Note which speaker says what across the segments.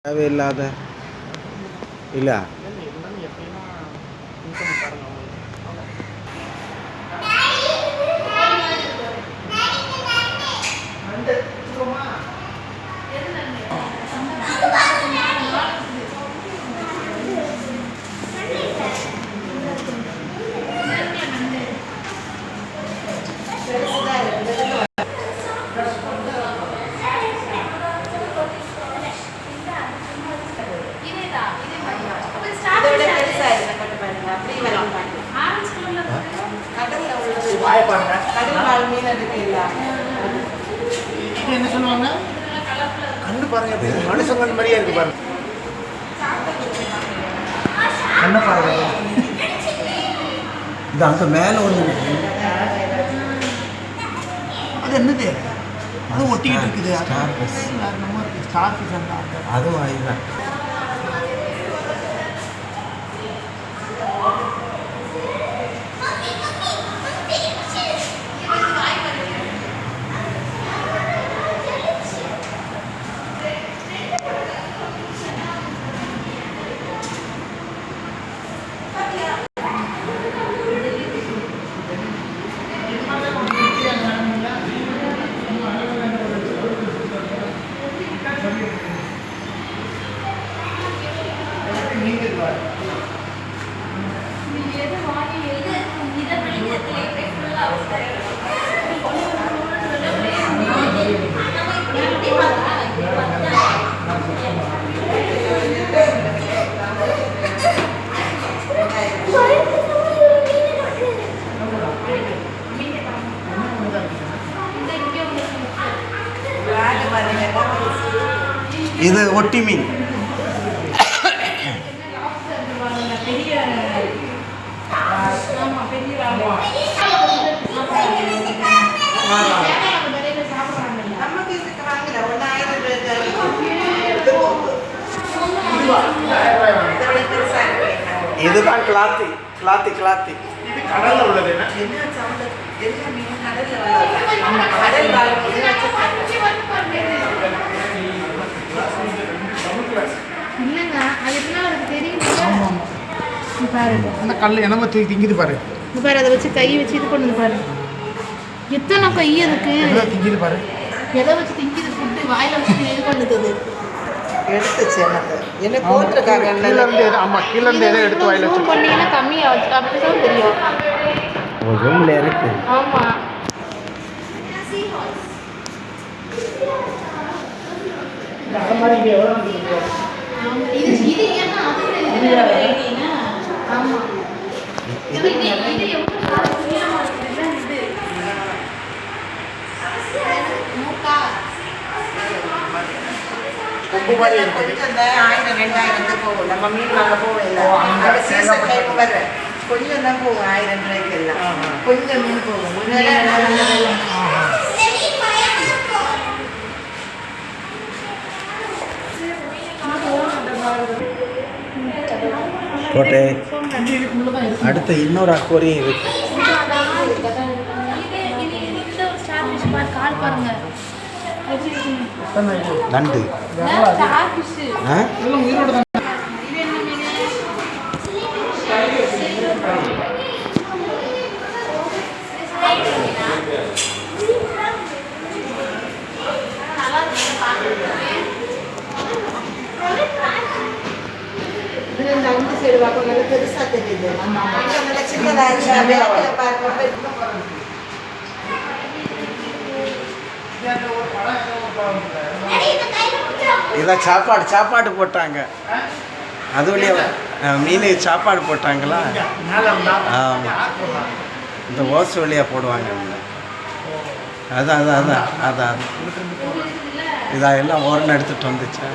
Speaker 1: தேவையில்லாத இல்லை
Speaker 2: என்ன சொல்லுவாங்க கண்ணு பாருங்க மனுஷன் கண் மாதிரியே இருக்கு பாருங்க கண்ணை பாருங்க இது அங்கே மேலே ஒன்று இருக்கு அது என்னது அது ஒட்டிக்கிட்டு இருக்குது ஸ்டார் ஃபிஷ் ஸ்டார் ஃபிஷ் அதுவும் அதுதான் இது ஒட்டி மீன் இதுதான் கிளாத்தி கிளாத்தி கிளாத்தி இது கடல்ல உள்ளது அந்த கல் என்னமோ திங்குது பாரு
Speaker 3: பாரு அதை வச்சு கை வச்சு இது பண்ணுது பாரு எத்தனை கை அதுக்கு
Speaker 2: திங்குது பாரு
Speaker 3: எதை வச்சு திங்குது ஃபுட்டு வாயில வச்சு இது பண்ணுது அது
Speaker 4: எடுத்துச்சு என்ன போட்டிருக்காங்க
Speaker 2: கீழே இருந்து ஆமாம் கீழே இருந்து எதை எடுத்து வாயில வச்சு
Speaker 3: பண்ணீங்கன்னா கம்மியாகும் அப்படிதான் தெரியும்
Speaker 1: ஒரு ரூமில் இருக்கு
Speaker 3: ஆமா இது இது ஏன்னா அது ஆமா இது இது எவ்வளவு
Speaker 2: கொம்பு மாதிரி இருக்குது
Speaker 4: கொஞ்சம் 1000 2000 போகும் நம்ம மீன் வாங்க போவோம் சீசன் டைம் வர கொஞ்சம் தான் போகும் 1000 ரூபாய்க்கு எல்லாம் கொஞ்சம் மீன் போகும்
Speaker 1: கோட்டை அடுத்த இன்னொரு அக்வாரியம் இருக்கு
Speaker 3: கால் பாருங்க
Speaker 1: நண்டு
Speaker 2: உயிரோட
Speaker 4: அந்த சைடு பார்க்க நல்ல பெருசா தெரியுது சின்னதாக
Speaker 1: இதான் சாப்பாடு போட்டாங்க அது வழியா மீன் சாப்பாடு போட்டாங்களா ஆமாம் இந்த ஓசு வழியாக போடுவாங்க அதான் இதாக எல்லாம் ஓரன்னு எடுத்துகிட்டு வந்துச்சா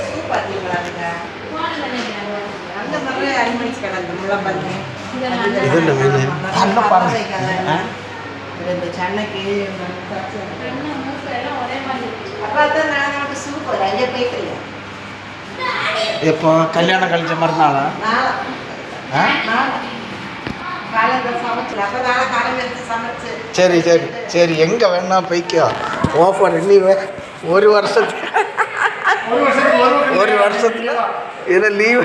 Speaker 4: சூப் பார்த்தீங்களா அங்கே நிறைய அனிமல்ஸ் கிடந்து முள்ளம்பன்றி
Speaker 3: இது
Speaker 1: இது என்ன மீன்?
Speaker 2: நல்ல பாருங்க.
Speaker 4: இந்த சென்னைக்கு
Speaker 3: ஒரே மாதிரி
Speaker 4: அப்போ தான் நான் நமக்கு சூப்பர் ஐயா போய்க்கலையா
Speaker 2: இப்போ கல்யாணம் கழிச்ச மறுநாளா
Speaker 4: காலையில் சமைச்சு அப்போ நாளை காலையில் எடுத்து சமைச்சு
Speaker 2: சரி சரி சரி எங்கே வேணா போய்க்கோ ஓஃபர் இன்னி ஒரு வருஷத்துக்கு ஒரு வருஷத்துல இதில் லீவு